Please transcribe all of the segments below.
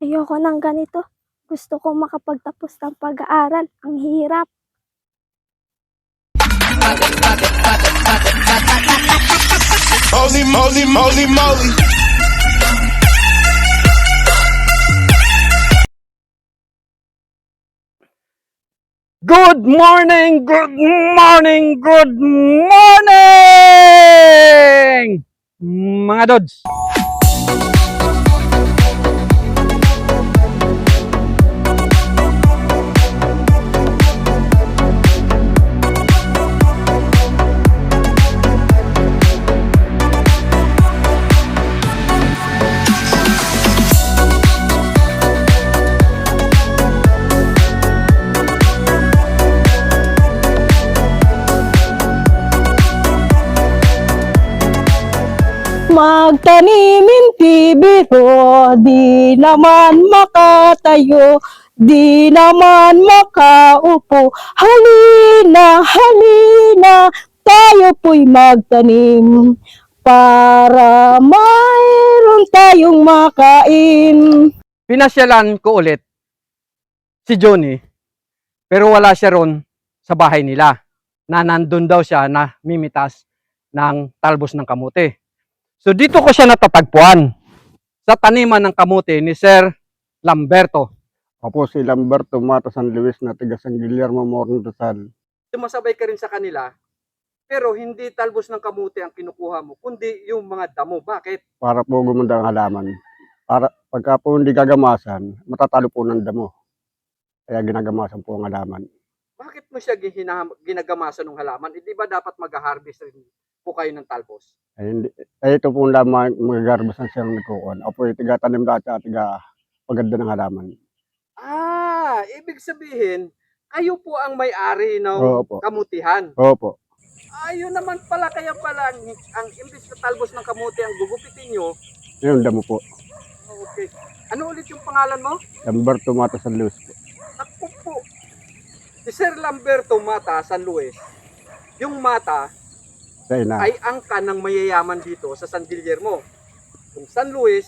Ayoko ng ganito. Gusto ko makapagtapos ng pag-aaral. Ang hirap. Holy moly, moly, moly. Good morning, good morning, good morning! Mga Dods. Magtanimin bibiro, di naman makatayo, di naman makaupo. Halina, halina, tayo po'y magtanim para mayroon tayong makain. Pinasyalan ko ulit si Johnny, pero wala siya ron sa bahay nila. Na nandun daw siya na mimitas ng talbos ng kamote. So dito ko siya natatagpuan sa taniman ng kamote ni Sir Lamberto. Ako si Lamberto Mata San Luis na taga San Guillermo, Morno Rizal. Sumasabay ka rin sa kanila, pero hindi talbos ng kamote ang kinukuha mo, kundi yung mga damo. Bakit? Para po gumanda ang halaman. Para pagka po hindi gagamasan, matatalo po ng damo. Kaya ginagamasan po ang halaman. Bakit mo siya ginagamasan ng halaman? Hindi ba dapat mag-harvest rin po kayo ng talbos? Ito po lamang magagarbasan siyang nagkukuhan. Ako po tiga tanim dati at tiga paganda ng halaman. Ibig sabihin, kayo po ang may-ari ng Opo. kamutihan. Opo. Ayun naman pala, kaya pala, ang imbis na talbos ng kamuti ang gugupitin nyo. Yun damo po. Okay. Ano ulit yung pangalan mo? Lamberto Mata San Luis po. Ako po. Si Sir Lamberto Mata San Luis. Yung Mata Sa ina. ay angkan ng mayayaman dito sa San Guillermo. Yung San Luis,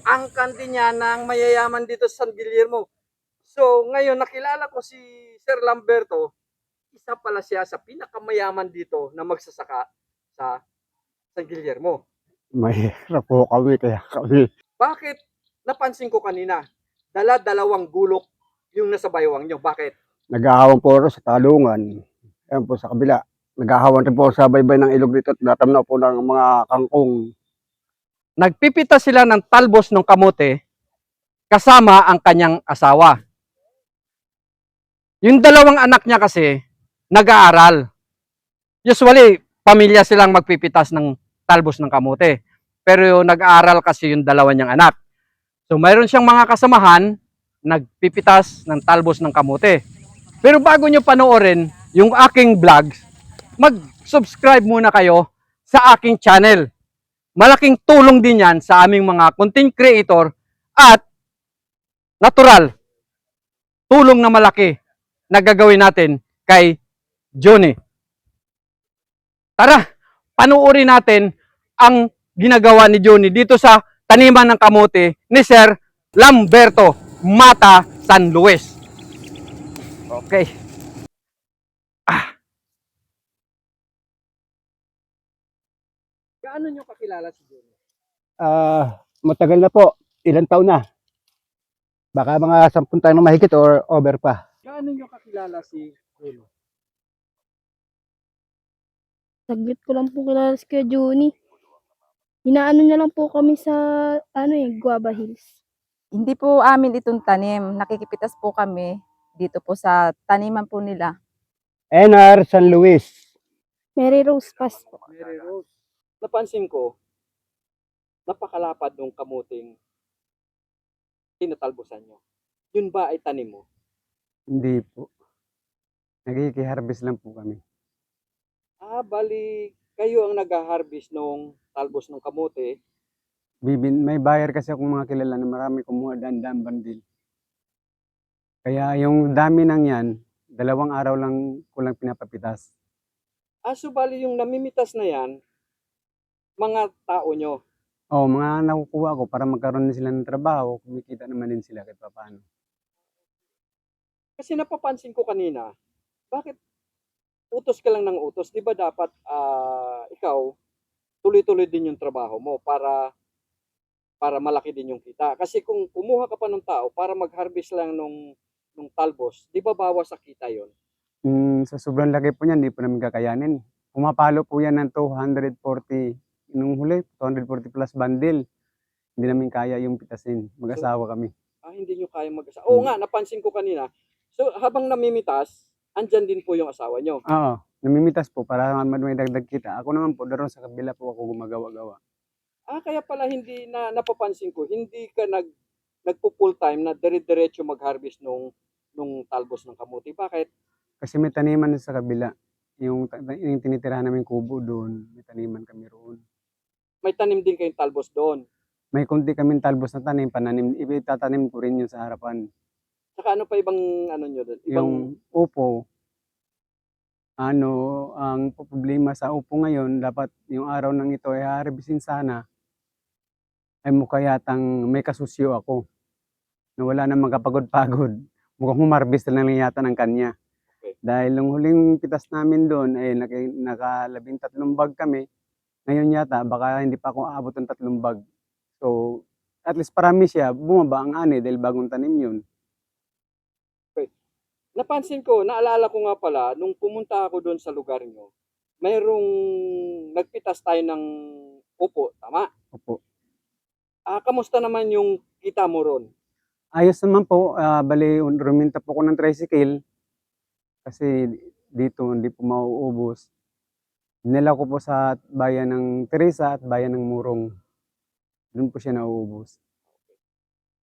angkan din niya ng mayayaman dito sa San Guillermo. So, ngayon nakilala ko si Sir Lamberto, isa pala siya sa pinakamayaman dito na magsasaka sa San Guillermo. Mahirap po kami kaya kami. Bakit? Napansin ko kanina, dalawang gulok yung nasa baywang nyo. Bakit? Nag-ahawan po rin sa talungan. Ayan po sa kabila. Nag-ahawan rin po sa baybay ng ilog dito at natamnaw po ng mga kangkong. Nagpipita sila ng talbos ng kamote kasama ang kanyang asawa. Yung dalawang anak niya kasi nag-aaral. Usually, pamilya silang magpipitas ng talbos ng kamote. Pero nag-aaral kasi yung dalawa niyang anak. So mayroon siyang mga kasamahan nagpipitas ng talbos ng kamote. Pero bago nyo panoorin yung aking vlog, mag-subscribe muna kayo sa aking channel. Malaking tulong din yan sa aming mga content creator at natural, tulong na malaki na gagawin natin kay Johnny. Tara, panuorin natin ang ginagawa ni Johnny dito sa taniman ng kamote ni Sir Lamberto Mata San Luis. Okay. Gaano nyo kakilala si Johnny? Matagal na po. Ilang taon na. Baka mga 10 taon na mahigit or over pa. Gaano nyo kakilala si Johnny? Saglit ko lang po kilala si Kuya Johnny. Inaano niya lang po kami sa, Guava Hills. Hindi po amin itong tanim. Nakikipitas po kami dito po sa taniman po nila. NR San Luis. Mary Rose Pass po. Mary Rose. Napansin ko, napakalapad ng kamuting tinatalbosan nyo. Yun ba ay tanim mo? Hindi po. Nagkikiharvest lang po kami. Bali, kayo ang nag-harvest ng talbos ng kamote. May buyer kasi akong mga kilala na marami kumuha dandang bandil. Kaya yung dami nang yan, 2 araw lang ko lang pinapapitas. So bali yung namimitas na yan, mga tao nyo. mga nakukuha ko para magkaroon din sila ng trabaho, kumikita naman din sila kahit papaano. Kasi napapansin ko kanina, bakit utos ka lang ng utos? Di ba dapat ikaw, tuloy-tuloy din yung trabaho mo para malaki din yung kita. Kasi kung kumuha ka pa ng tao para mag-harvest lang nung talbos, di ba bawas sa kita yon? Sa sobrang laki po niyan, hindi po namin kakayanin. Pumapalo po yan ng 240, nung huli, 240 plus bundle. Hindi namin kaya yung pitasin. Mag-asawa kami. Hindi nyo kaya mag-asawa. Oo nga, napansin ko kanina. So, habang namimitas, andyan din po yung asawa nyo. Oo, namimitas po para may dagdag kita. Ako naman po, daron sa kabila po ako gumagawa-gawa. Kaya pala hindi na napapansin ko, hindi ka nagpo full time na dire-diretso mag-harvest nung talbos ng kamuti. Bakit? Kasi may taniman sa kabila. Yung tinitirahan namin kubo doon, may taniman kami roon. May tanim din kayong talbos doon. May kunti kaming talbos na tanim, itatanim ko rin yun sa harapan. Saka ano pa ibang ano nyo doon? Yung upo, ang problema sa upo ngayon, dapat yung araw ng ito ay harbisin sana, ay mukha yatang may kasusyo ako. Na wala na magkapagod-pagod. Mukhang humarbist na lang yata ng kanya. Okay. Dahil yung huling pitas namin doon ay naka-13 bag kami. Ngayon yata, baka hindi pa ako aabot ng 3 bag. So, at least parami siya, bumaba ang ani dahil bagong tanim yun. Napansin ko, naalala ko nga pala, nung pumunta ako doon sa lugar nyo, mayroong nagpitas tayo ng upo, tama? Opo. Kamusta naman yung kita mo ron? Ayos naman po, bali ruminta po ko ng tricycle kasi dito hindi po mauubos. Dinala ko po sa bayan ng Teresa at bayan ng Murong. Doon po siya nauubos.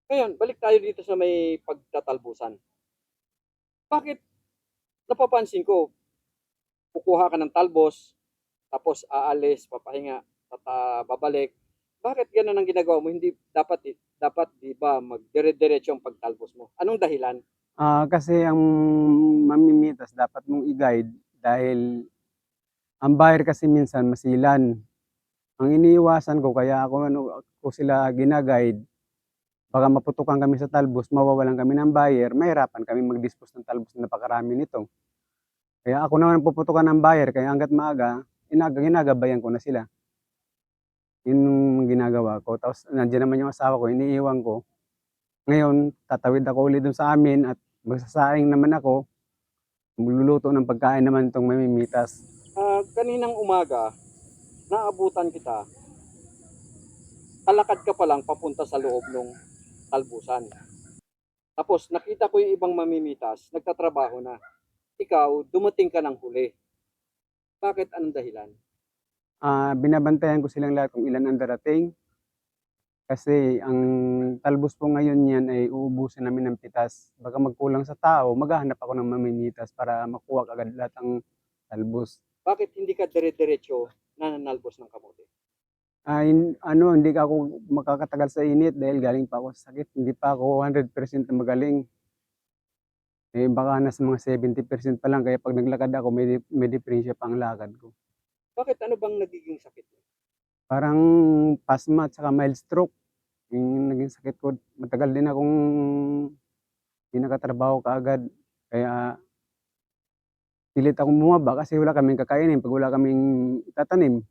Ngayon, balik tayo dito sa may pagtatalbusan. Bakit napapansin ko, kukuha ka ng talbos, tapos aalis, papahinga, babalik. Bakit ganun ang ginagawa mo? Hindi dapat di ba magdire-diretso ang pagtalbos mo? Anong dahilan? Kasi ang mamimitas dapat mong i-guide dahil ang buyer kasi minsan masilan. Ang iniiwasan ko kaya ako sila gina-guide, baka maputukan kami sa talbos, mawawalan kami ng buyer, mahirapan kami mag-dispose ng talbos na napakarami nito. Kaya ako naman puputukan ng buyer, kaya hangga't maaga, ginagabayan ko na sila. Yun yung ginagawa ko. Tapos nandiyan naman yung asawa ko, iniiwan ko. Ngayon, tatawid ako ulit dun sa amin at magsasaing naman ako. Magluluto ng pagkain naman itong mamimitas. Kaninang umaga, naabutan kita, kalakad ka pa lang papunta sa loob ng talbusan. Tapos nakita ko yung ibang mamimitas, nagtatrabaho na. Ikaw, dumating ka ng huli. Bakit? Anong dahilan? Binabantayan ko silang lahat kung ilan ang darating. Kasi ang talbos po ngayon yan ay uubusin namin ng pitas. Baka magkulang sa tao, maghahanap ako ng mamimitas para makuha agad lahat ang talbos. Bakit hindi ka dire-diretso nananalbos ng kamote? Hindi ka ako makakatagal sa init dahil galing pa ako sa sakit. Hindi pa ako 100% na magaling. Baka nasa mga 70% pa lang. Kaya pag naglakad ako, may diferensya pa ang lakad ko. Bakit? Ano bang nagiging sakit mo? Parang pasma at saka mild stroke. Yung naging sakit ko. Matagal din akong hindi nakatrabaho kaagad. Kaya pilit akong bumaba kasi wala kaming kakainin. Pag wala kaming itatanim,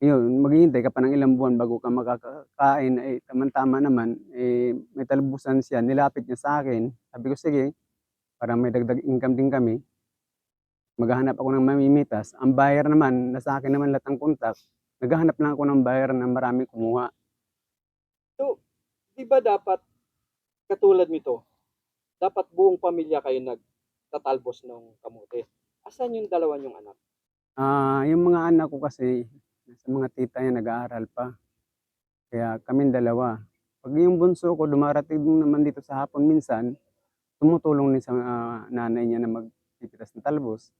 yun, maghihintay ka pa ng ilang buwan bago ka makakain. Tama-tama naman, may talbusan siya. Nilapit niya sa akin. Sabi ko, sige, para may dagdag income din kami. Maghahanap ako ng mamimitas. Ang buyer naman, nasa akin naman lahat ng kontak. Naghahanap lang ako ng buyer na marami kumuha. So, di ba dapat katulad nito, dapat buong pamilya kayo nagtatalbos ng kamote? Asan yung dalawa niyong anak? Yung mga anak ko kasi, sa mga tita niya nag-aaral pa. Kaya kaming dalawa. Pag yung bunso ko dumarating naman dito sa hapon minsan, tumutulong din sa nanay niya na magpipitas ng talbos.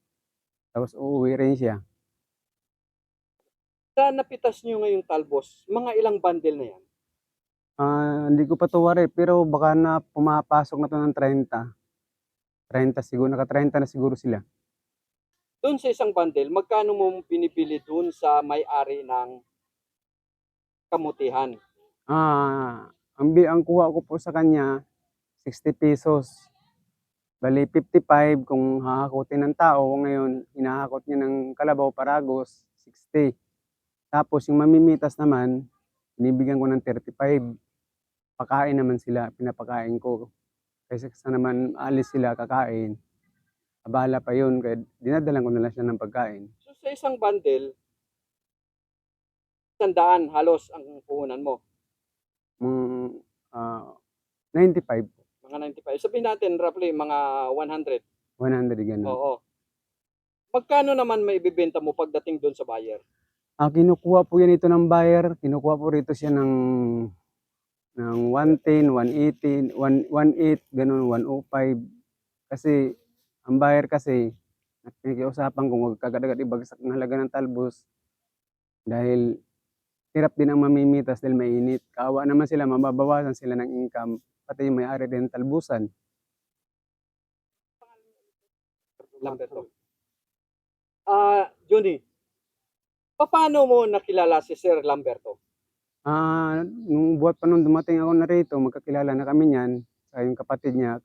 Tapos uuwi rin siya. Sa napitas niyo ngayong talbos, mga ilang bundle na yan? Hindi ko pa to wari, pero baka na pumapasok na to ng 30. 30 siguro, naka-30 na siguro sila. Doon sa isang bundle, magkano mo pinipili doon sa may-ari ng kamutihan? Ang kuha ko po sa kanya, 60 pesos. Bali, 55 kung hahakutin ng tao. Ngayon, hinahakot niya ng kalabaw, paragos, 60. Tapos yung mamimitas naman, binibigyan ko ng 35. Pakain naman sila, pinapakain ko. Kasi sa naman alis sila kakain, abala pa yun, kaya dinadalan ko na lang siya ng pagkain. So sa isang bundle, 100 halos ang puhunan mo. 95 po, Mga 95. Sabihin natin roughly mga 100. 100 ganun. Oo. Magkano naman may ibibenta mo pagdating doon sa buyer? Kinukuha po yan ito ng buyer, kinukuha po rito siya ng 110, 118, 118, ganun, 105. Kasi, ang buyer kasi, nakikiusapan kung huwag kagad-agad ibagsak ng halaga ng talbos. Dahil, hirap din ang mamimitas dahil mainit. Kaawa naman sila, mababawasan sila ng income, pati yung may-ari din ng talbusan. Lamberto. Johnny, paano mo nakilala si Sir Lamberto? Nung buhat pa nung dumating ako na rito, magkakilala na kami niyan. Sa yung kapatid niya,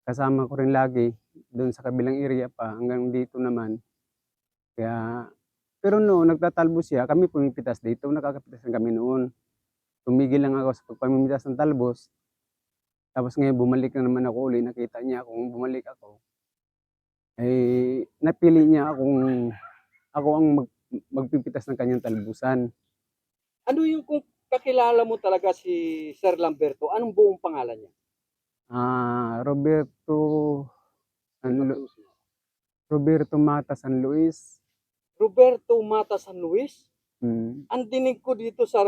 kasama ko rin lagi doon sa kabilang area pa hanggang dito naman. Kaya, pero noon nagtatalbos siya, kami pumipitas dito, nakakapitas kami noon. Tumigil lang ako sa pagpamimitas ng talbos. Tapos ngayon bumalik na naman ako uli, nakita niya kung bumalik ako. Eh, napili niya ako ang magpipitas ng kanyang talbusan. Ano yung kung kakilala mo talaga si Sir Lamberto, anong buong pangalan niya? Roberto Mata San Luis. Roberto Mata San Luis? Mm. Ang dinig ko dito sa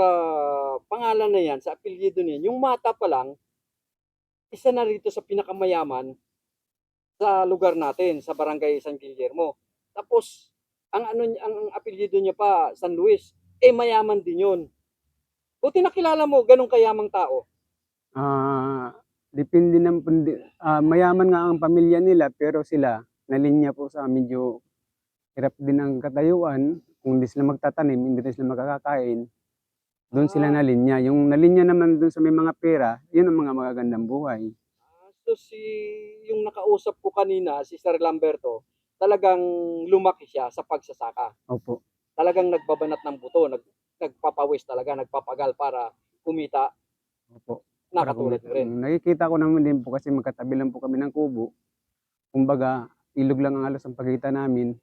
pangalan na yan, sa apelyido niya, yung Mata pa lang, isa na rito sa pinakamayaman sa lugar natin, sa barangay San Guillermo. Tapos, ang apelyido niya pa, San Luis, mayaman din yun. Buti nakilala mo, ganong kayamang tao. Depende mayaman nga ang pamilya nila, pero sila, nalinya po sa medyo hirap din ang katayuan. Kung hindi sila magtatanim, hindi rin sila makakakain. Doon sila nalinya. Yung nalinya naman doon sa may mga pera, yun ang mga magagandang buhay. So yung nakausap ko kanina, si Sir Lamberto, talagang lumaki siya sa pagsasaka. Opo. Talagang nagbabanat ng buto, nagpapawis talaga, nagpapagal para kumita. Opo. Nakatulad mo rin. Nakikita ko naman din po kasi magkatabi lang po kami ng kubo. Kumbaga, ilog lang ang halos ang pagitan namin.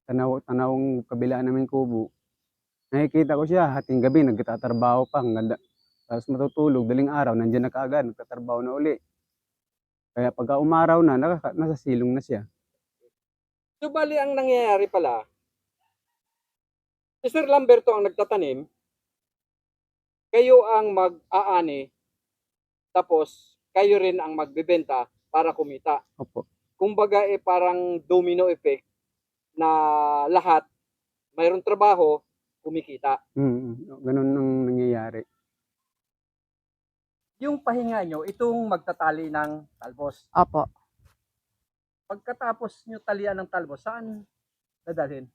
Tanawang kabilaan namin kubo. Nakikita ko siya, hating gabi, nagtatrabaho pa. Tapos matutulog, daling araw, nandiyan na kaagad, nagtatrabaho na uli. Kaya pagka umaraw na, nasa silong na siya. So bali ang nangyayari pala, si Sir Lamberto ang nagtatanim, kayo ang mag-aani, tapos kayo rin ang magbebenta para kumita. Opo. Kumbaga parang domino effect na lahat mayroong trabaho, kumikita. Ganun ang nangyayari. Yung pahinga nyo, itong magtatali ng talbos. Opo. Pagkatapos nyo talian ng talbos, saan dadalhin?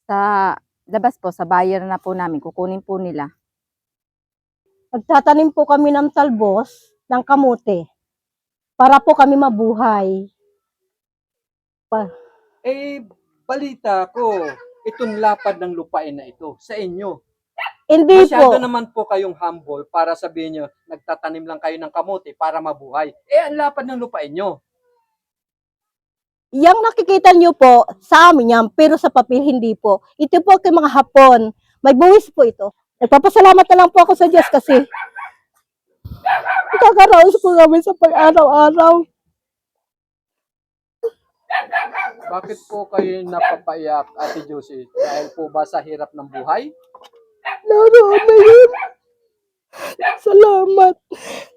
Sa labas po, sa buyer na po namin, kukunin po nila. Magtatanim po kami ng talbos, ng kamote, para po kami mabuhay. Balita ko, itong lapad ng lupain na ito, sa inyo. Hindi Masyado po. naman po kayong humble para sabihin nyo, nagtatanim lang kayo ng kamote para mabuhay. Ang lapad ng lupain nyo. Yang nakikita nyo po, sa amin yan, pero sa papel hindi po. Ito po kay mga Hapon. May buwis po ito. Nagpapasalamat na lang po ako sa Diyos kasi nakakaraos po kami sa pag-araw-araw. Bakit po kayo napapaiyak, Ate Josie? Dahil po ba sa hirap ng buhay? Naroon na yun. Salamat.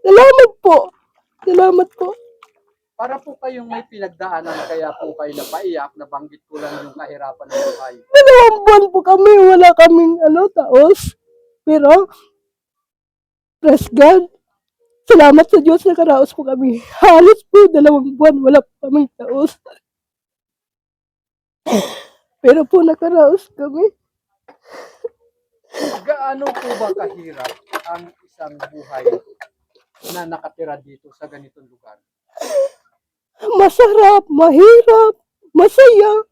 Salamat po. Salamat po. Para po kayong may pinagdaanan, kaya po kayo napaiyak, nabanggit ko lang yung kahirapan ng buhay. 2 buwan po kami, wala kaming taos. Pero, praise God. Salamat sa Diyos, nakaraos po kami. Halos po 2 buwan, wala po kaming taos. Pero po nakaraos kami. Gaano po ba kahirap ang isang buhay na nakatira dito sa ganitong lugar? Masarap, mahirap, masaya.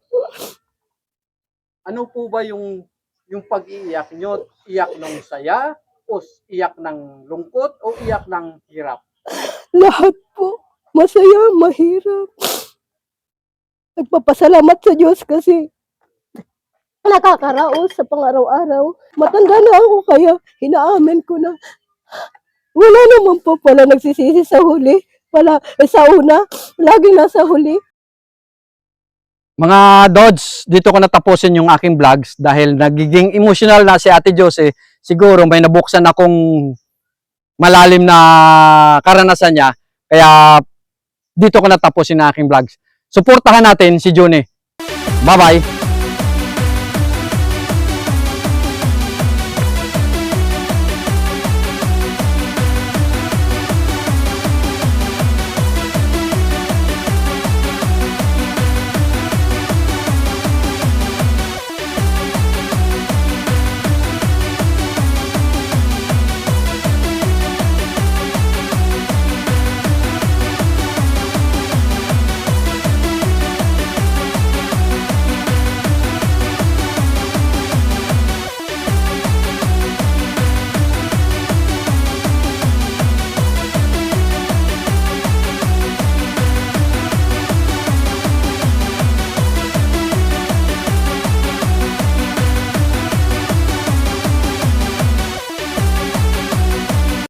Ano po ba yung pag-iiyak nyo? Iyak ng saya o iyak ng lungkot o iyak ng hirap? Lahat po. Masaya, mahirap. Nagpapasalamat sa Diyos kasi nakakaraos sa pang-araw-araw. Matanda na ako kaya hinaamin ko na wala naman po pala nagsisisi sa huli. Sa una, lagi nasa huli. Mga Dodds, dito ko natapusin yung aking vlogs dahil nagiging emotional na si Ate Jose. Siguro may nabuksan akong malalim na karanasan niya. Kaya dito ko natapusin ang aking vlogs. Suportahan natin si Juni. Bye-bye!